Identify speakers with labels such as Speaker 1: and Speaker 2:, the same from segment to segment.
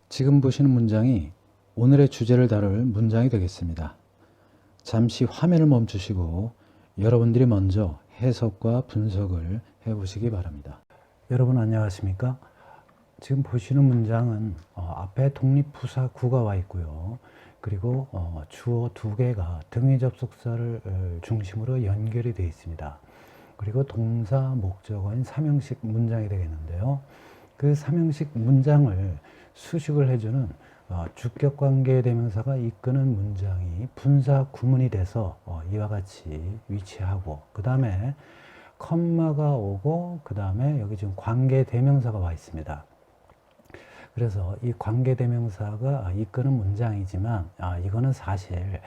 Speaker 1: 지금 보시는 문장이 오늘의 주제를 다룰 문장이 되겠습니다. 잠시 화면을 멈추시고 여러분들이 먼저 해석과 분석을 해보시기 바랍니다. 여러분 안녕하십니까? 지금 보시는 문장은 앞에 독립부사구가 와 있고요. 그리고 주어 두 개가 등위 접속사를 중심으로 연결이 되어 있습니다. 그리고 동사 목적어인 삼형식 문장이 되겠는데요. 그 삼형식 문장을 수식을 해주는 주격관계 대명사가 이끄는 문장이 분사 구문이 돼서 이와 같이 위치하고, 그 다음에 컴마가 오고, 그 다음에 여기 지금 관계 대명사가 와 있습니다. 그래서 이 관계 대명사가 이끄는 문장이지만 이거는 사실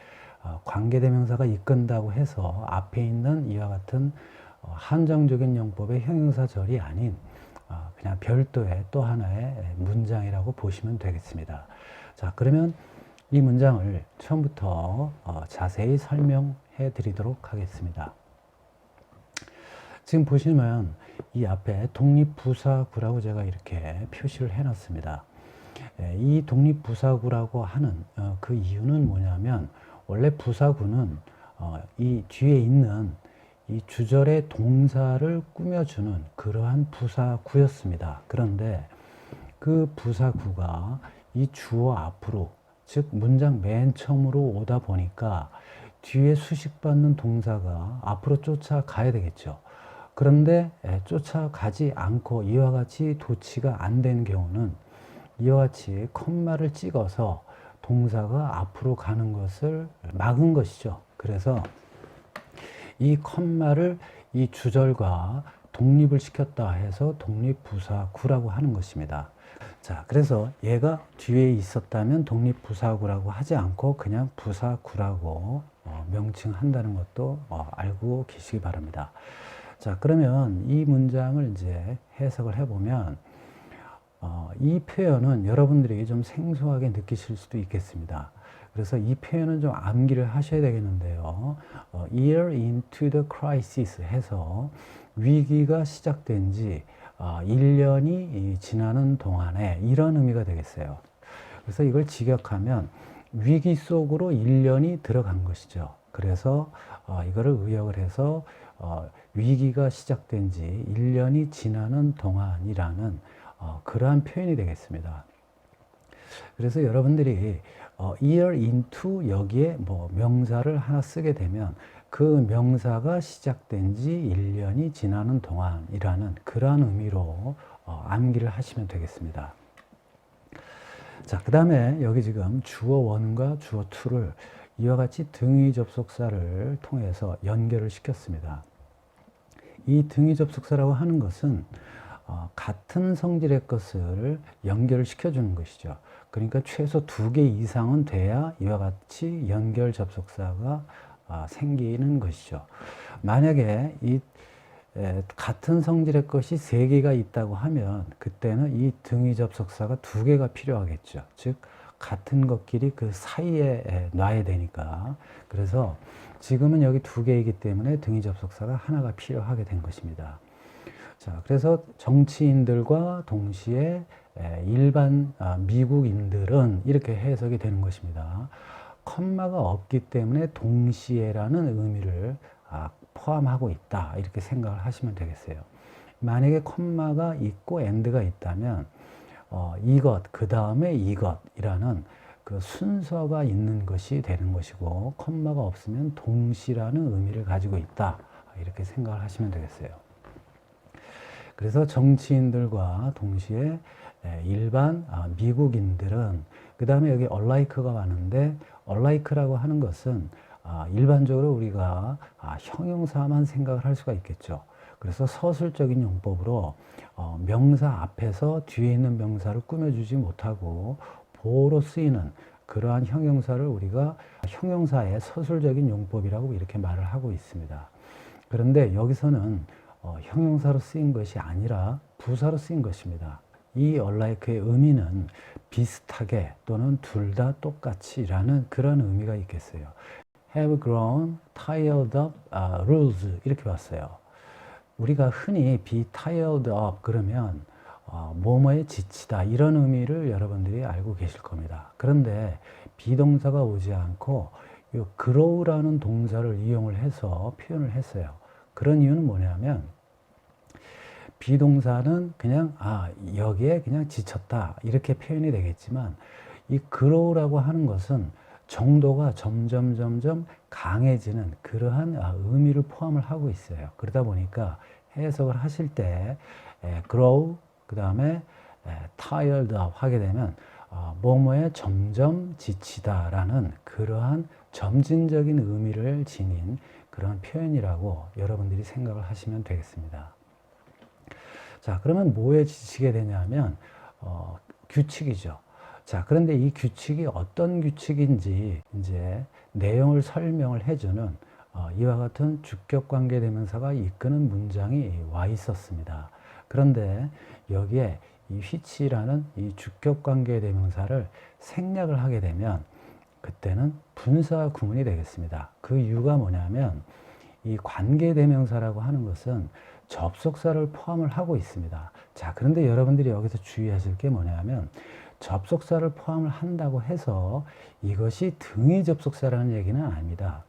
Speaker 1: 관계 대명사가 이끈다고 해서 앞에 있는 이와 같은 한정적인 용법의 형용사절이 아닌 그냥 별도의 또 하나의 문장이라고 보시면 되겠습니다. 자, 그러면 이 문장을 처음부터 자세히 설명해 드리도록 하겠습니다. 지금 보시면 이 앞에 독립부사구라고 제가 이렇게 표시를 해 놨습니다. 이 독립부사구라고 하는 그 이유는 뭐냐면, 원래 부사구는 이 뒤에 있는 이 주절의 동사를 꾸며주는 그러한 부사구였습니다. 그런데 그 부사구가 이 주어 앞으로, 즉 문장 맨 처음으로 오다 보니까 뒤에 수식받는 동사가 앞으로 쫓아가야 되겠죠. 그런데 쫓아가지 않고 이와 같이 도치가 안 된 경우는 이와 같이 컴마를 찍어서 동사가 앞으로 가는 것을 막은 것이죠. 그래서 이 컴마를 이 주절과 독립을 시켰다 해서 독립부사구라고 하는 것입니다. 자, 그래서 얘가 뒤에 있었다면 독립부사구라고 하지 않고 그냥 부사구라고 명칭한다는 것도 알고 계시기 바랍니다. 자, 그러면 이 문장을 이제 해석을 해보면 이 표현은 여러분들이 좀 생소하게 느끼실 수도 있겠습니다. 그래서 이 표현은 좀 암기를 하셔야 되겠는데요. year into the crisis 해서 위기가 시작된 지 1년이 지나는 동안에, 이런 의미가 되겠어요. 그래서 이걸 직역하면 위기 속으로 1년이 들어간 것이죠. 그래서 이거를 의역을 해서 위기가 시작된 지 1년이 지나는 동안이라는 그러한 표현이 되겠습니다. 그래서 여러분들이 year into 여기에 명사를 하나 쓰게 되면 그 명사가 시작된 지 1년이 지나는 동안이라는 그러한 의미로 암기를 하시면 되겠습니다. 자, 그 다음에 여기 지금 주어 1과 주어 2를 이와 같이 등위 접속사를 통해서 연결을 시켰습니다. 이 등위 접속사라고 하는 것은 같은 성질의 것을 연결을 시켜주는 것이죠. 그러니까 최소 2개 이상은 돼야 이와 같이 연결 접속사가 생기는 것이죠. 만약에 이 같은 성질의 것이 3개가 있다고 하면 그때는 이 등위 접속사가 2개가 필요하겠죠. 즉 같은 것끼리 그 사이에 놔야 되니까. 그래서 지금은 여기 2개이기 때문에 등위 접속사가 하나가 필요하게 된 것입니다. 자, 그래서 정치인들과 동시에 일반 미국인들은 이렇게 해석이 되는 것입니다. 컴마가 없기 때문에 동시에라는 의미를 포함하고 있다, 이렇게 생각을 하시면 되겠어요. 만약에 컴마가 있고 엔드가 있다면 이것, 그 다음에 이것이라는 그 순서가 있는 것이 되는 것이고, 컴마가 없으면 동시라는 의미를 가지고 있다, 이렇게 생각을 하시면 되겠어요. 그래서 정치인들과 동시에 일반 미국인들은, 그 다음에 여기 unlike가 왔는데, unlike라고 하는 것은 일반적으로 우리가 형용사만 생각을 할 수가 있겠죠. 그래서 서술적인 용법으로 명사 앞에서 뒤에 있는 명사를 꾸며주지 못하고 보어로 쓰이는 그러한 형용사를 우리가 형용사의 서술적인 용법이라고 이렇게 말을 하고 있습니다. 그런데 여기서는 형용사로 쓰인 것이 아니라 부사로 쓰인 것입니다. 이 unlike의 의미는 비슷하게 또는 둘 다 똑같이라는 그런 의미가 있겠어요. have grown tired of rules, 이렇게 봤어요. 우리가 흔히 be tired of 그러면 뭐뭐에 지치다 이런 의미를 여러분들이 알고 계실 겁니다. 그런데 비동사가 오지 않고 이 grow라는 동사를 이용을 해서 표현을 했어요. 그런 이유는 뭐냐면 비동사는 그냥 여기에 그냥 지쳤다 이렇게 표현이 되겠지만 이 grow라고 하는 것은 정도가 점점 강해지는 그러한 의미를 포함을 하고 있어요. 그러다 보니까 해석을 하실 때 grow 그 다음에 tired 하게 되면 뭐뭐에 점점 지치다라는 그러한 점진적인 의미를 지닌 그런 표현이라고 여러분들이 생각을 하시면 되겠습니다. 자, 그러면 뭐에 지치게 되냐면 규칙이죠. 자, 그런데 이 규칙이 어떤 규칙인지 이제 내용을 설명을 해주는 이와 같은 주격관계대명사가 이끄는 문장이 와 있었습니다. 그런데 여기에 이 which라는 이 주격관계대명사를 생략을 하게 되면 그때는 분사 구문이 되겠습니다. 그 이유가 뭐냐면 이 관계대명사라고 하는 것은 접속사를 포함을 하고 있습니다. 자, 그런데 여러분들이 여기서 주의하실 게 뭐냐면 접속사를 포함을 한다고 해서 이것이 등위 접속사라는 얘기는 아닙니다.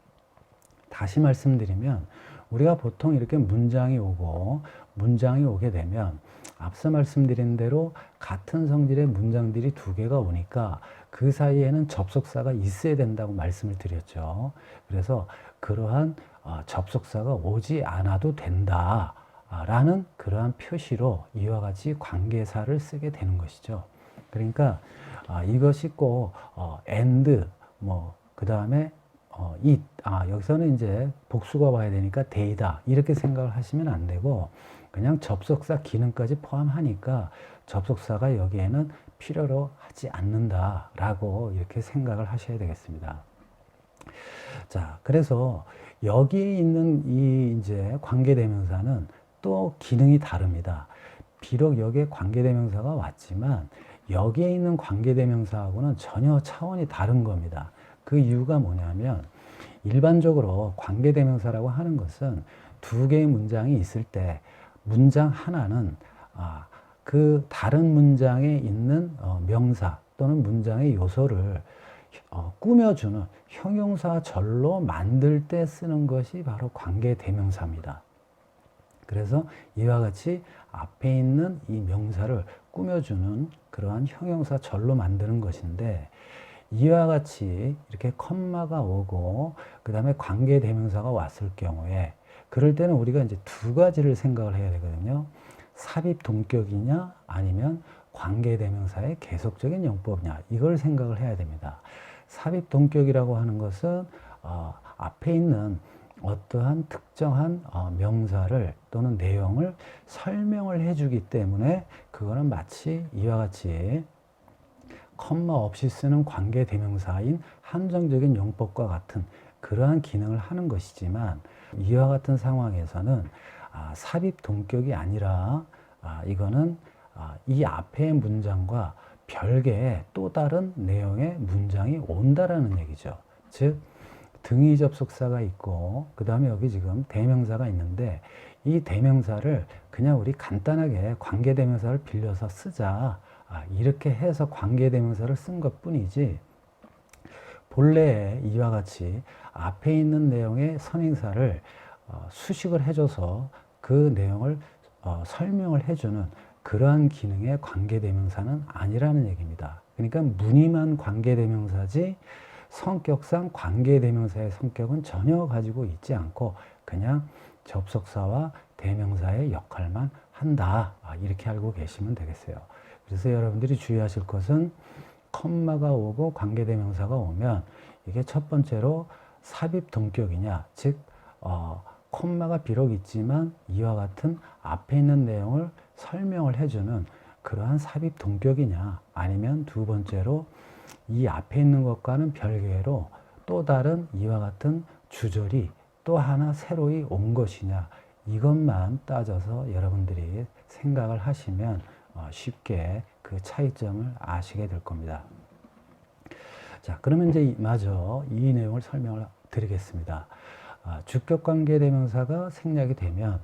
Speaker 1: 다시 말씀드리면 우리가 보통 이렇게 문장이 오게 되면 앞서 말씀드린 대로 같은 성질의 문장들이 두 개가 오니까 그 사이에는 접속사가 있어야 된다고 말씀을 드렸죠. 그래서 그러한 접속사가 오지 않아도 된다 라는 그러한 표시로 이와 같이 관계사를 쓰게 되는 것이죠. 그러니까 이것이 꼭 and 그 다음에 it 여기서는 이제 복수가 와야 되니까 they다 이렇게 생각을 하시면 안 되고 그냥 접속사 기능까지 포함하니까 접속사가 여기에는 필요로 하지 않는다라고 이렇게 생각을 하셔야 되겠습니다. 자, 그래서 여기에 있는 이 이제 관계대명사는 또 기능이 다릅니다. 비록 여기에 관계대명사가 왔지만 여기에 있는 관계대명사하고는 전혀 차원이 다른 겁니다. 그 이유가 뭐냐면 일반적으로 관계대명사라고 하는 것은 두 개의 문장이 있을 때 문장 하나는 그 다른 문장에 있는 명사 또는 문장의 요소를 꾸며주는 형용사절로 만들 때 쓰는 것이 바로 관계대명사입니다. 그래서 이와 같이 앞에 있는 이 명사를 꾸며주는 그러한 형용사절로 만드는 것인데 이와 같이 이렇게 컴마가 오고 그 다음에 관계대명사가 왔을 경우에 그럴 때는 우리가 이제 두 가지를 생각을 해야 되거든요. 삽입 동격이냐 아니면 관계대명사의 계속적인 용법이냐 이걸 생각을 해야 됩니다. 삽입 동격이라고 하는 것은 앞에 있는 어떠한 특정한 명사를 또는 내용을 설명을 해주기 때문에 그거는 마치 이와 같이 컴마 없이 쓰는 관계대명사인 한정적인 용법과 같은 그러한 기능을 하는 것이지만 이와 같은 상황에서는 삽입 동격이 아니라 이거는 이 앞의 문장과 별개의 또 다른 내용의 문장이 온다라는 얘기죠. 즉 등위 접속사가 있고 그 다음에 여기 지금 대명사가 있는데 이 대명사를 그냥 우리 간단하게 관계대명사를 빌려서 쓰자 이렇게 해서 관계대명사를 쓴 것 뿐이지 본래에 이와 같이 앞에 있는 내용의 선행사를 수식을 해줘서 그 내용을 설명을 해주는 그러한 기능의 관계대명사는 아니라는 얘기입니다. 그러니까 무늬만 관계대명사지 성격상 관계대명사의 성격은 전혀 가지고 있지 않고 그냥 접속사와 대명사의 역할만 한다 이렇게 알고 계시면 되겠어요. 그래서 여러분들이 주의하실 것은 컴마가 오고 관계대명사가 오면 이게 첫 번째로 삽입 동격이냐 즉 콤마가 비록 있지만 이와 같은 앞에 있는 내용을 설명을 해주는 그러한 삽입 동격이냐 아니면 두 번째로 이 앞에 있는 것과는 별개로 또 다른 이와 같은 주절이 또 하나 새로이 온 것이냐 이것만 따져서 여러분들이 생각을 하시면 쉽게 그 차이점을 아시게 될 겁니다. 자, 그러면 이제 마저 이 내용을 설명을 드리겠습니다. 주격관계대명사가 생략이 되면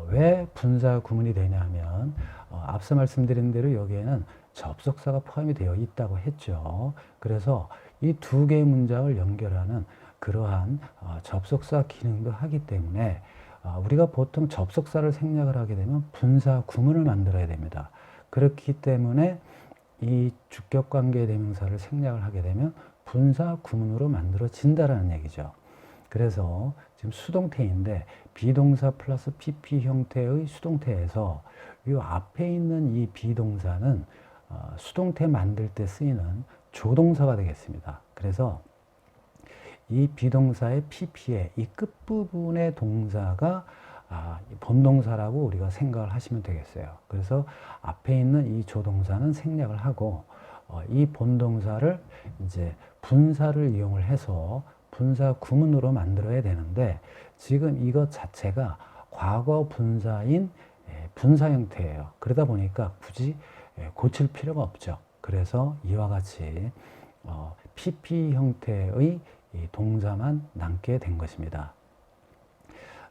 Speaker 1: 왜 분사 구문이 되냐면 앞서 말씀드린 대로 여기에는 접속사가 포함이 되어 있다고 했죠. 그래서 이 두 개의 문장을 연결하는 그러한 접속사 기능도 하기 때문에 우리가 보통 접속사를 생략을 하게 되면 분사 구문을 만들어야 됩니다. 그렇기 때문에 이 주격관계 대명사를 생략을 하게 되면 분사 구문으로 만들어진다라는 얘기죠. 그래서 지금 수동태인데 비동사 플러스 PP 형태의 수동태에서 이 앞에 있는 이 비동사는 수동태 만들 때 쓰이는 조동사가 되겠습니다. 그래서 이 비동사의 PP의 이 끝부분의 동사가 본동사라고 우리가 생각을 하시면 되겠어요. 그래서 앞에 있는 이 조동사는 생략을 하고 이 본동사를 이제 분사를 이용을 해서 분사 구문으로 만들어야 되는데 지금 이것 자체가 과거 분사인 분사 형태예요. 그러다 보니까 굳이 고칠 필요가 없죠. 그래서 이와 같이 PP 형태의 이 동사만 남게 된 것입니다.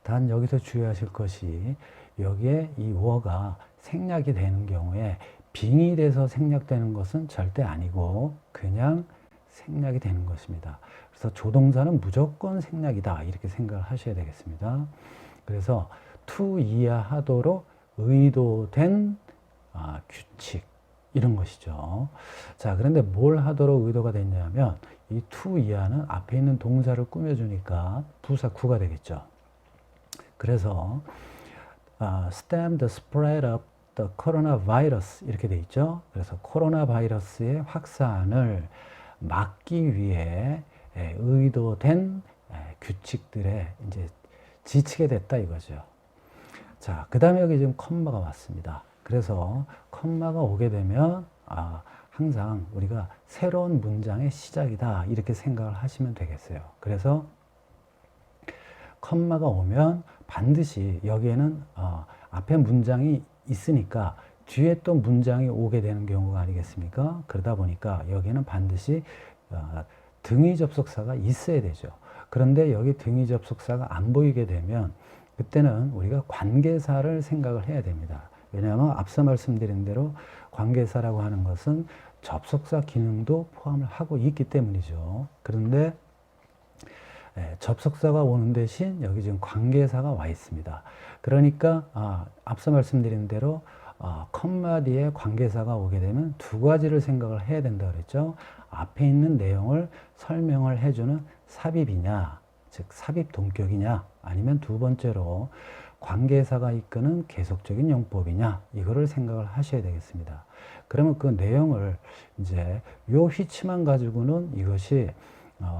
Speaker 1: 단 여기서 주의하실 것이 여기에 이 워가 생략이 되는 경우에 빙이 돼서 생략되는 것은 절대 아니고 그냥 생략이 되는 것입니다. 그래서 조동사는 무조건 생략이다 이렇게 생각을 하셔야 되겠습니다. 그래서 to 이해하도록 의도된 규칙 이런 것이죠. 자, 그런데 뭘 하도록 의도가 됐냐면 이 to 이하는 앞에 있는 동사를 꾸며주니까 부사 구가 되겠죠. 그래서 stem the spread of the coronavirus 이렇게 돼 있죠. 그래서 코로나 바이러스의 확산을 막기 위해 의도된 규칙들에 이제 지치게 됐다 이거죠. 자, 그 다음에 여기 지금 컴마가 왔습니다. 그래서 컴마가 오게 되면 항상 우리가 새로운 문장의 시작이다 이렇게 생각을 하시면 되겠어요. 그래서 컴마가 오면 반드시 여기에는 앞에 문장이 있으니까 뒤에 또 문장이 오게 되는 경우가 아니겠습니까? 그러다 보니까 여기에는 반드시 등위 접속사가 있어야 되죠. 그런데 여기 등위 접속사가 안 보이게 되면 그때는 우리가 관계사를 생각을 해야 됩니다. 왜냐하면 앞서 말씀드린 대로 관계사라고 하는 것은 접속사 기능도 포함을 하고 있기 때문이죠. 그런데 접속사가 오는 대신 여기 지금 관계사가 와 있습니다. 그러니까 앞서 말씀드린 대로 컴마 뒤에 관계사가 오게 되면 두 가지를 생각을 해야 된다 그랬죠. 앞에 있는 내용을 설명을 해주는 삽입이냐, 즉 삽입 동격이냐, 아니면 두 번째로 관계사가 이끄는 계속적인 용법이냐, 이거를 생각을 하셔야 되겠습니다. 그러면 그 내용을 이제 요 휘치만 가지고는 이것이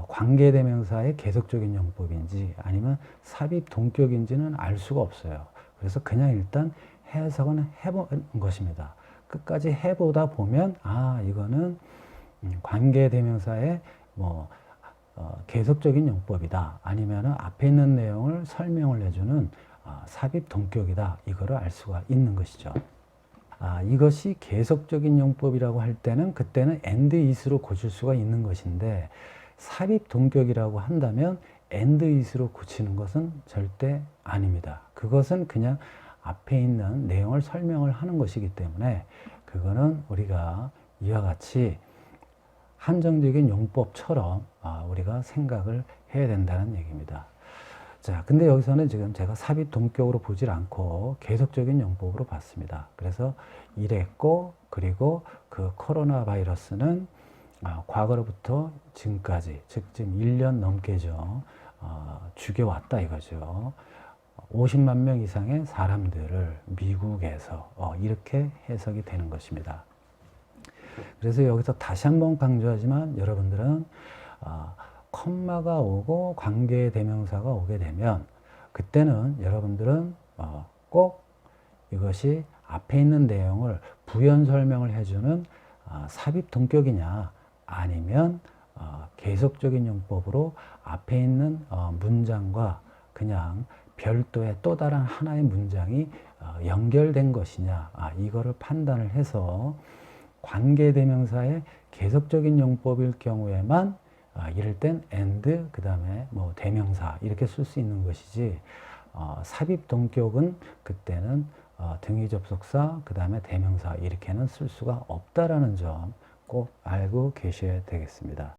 Speaker 1: 관계대명사의 계속적인 용법인지 아니면 삽입 동격인지는 알 수가 없어요. 그래서 그냥 일단 해석은 해보는 것입니다. 끝까지 해보다 보면 이거는 관계대명사의 계속적인 용법이다. 아니면 앞에 있는 내용을 설명을 해주는 삽입 동격이다. 이거를 알 수가 있는 것이죠. 이것이 계속적인 용법이라고 할 때는 그때는 and is로 고칠 수가 있는 것인데 삽입 동격이라고 한다면 and is로 고치는 것은 절대 아닙니다. 그것은 그냥 앞에 있는 내용을 설명을 하는 것이기 때문에 그거는 우리가 이와 같이 한정적인 용법처럼 우리가 생각을 해야 된다는 얘기입니다. 자, 근데 여기서는 지금 제가 삽입 동격으로 보질 않고 계속적인 용법으로 봤습니다. 그래서 이랬고, 그리고 그 코로나 바이러스는 과거로부터 지금까지, 즉 지금 1년 넘게죠. 죽여왔다 이거죠. 50만 명 이상의 사람들을 미국에서 이렇게 해석이 되는 것입니다. 그래서 여기서 다시 한번 강조하지만 여러분들은 컴마가 오고 관계대명사가 오게 되면 그때는 여러분들은 꼭 이것이 앞에 있는 내용을 부연 설명을 해주는 삽입 동격이냐 아니면 계속적인 용법으로 앞에 있는 문장과 그냥 별도의 또 다른 하나의 문장이 연결된 것이냐 이거를 판단을 해서 관계대명사의 계속적인 용법일 경우에만 이럴 땐 and 그 다음에 대명사 이렇게 쓸 수 있는 것이지 삽입 동격은 그때는 등위 접속사, 그 다음에 대명사 이렇게는 쓸 수가 없다라는 점 꼭 알고 계셔야 되겠습니다.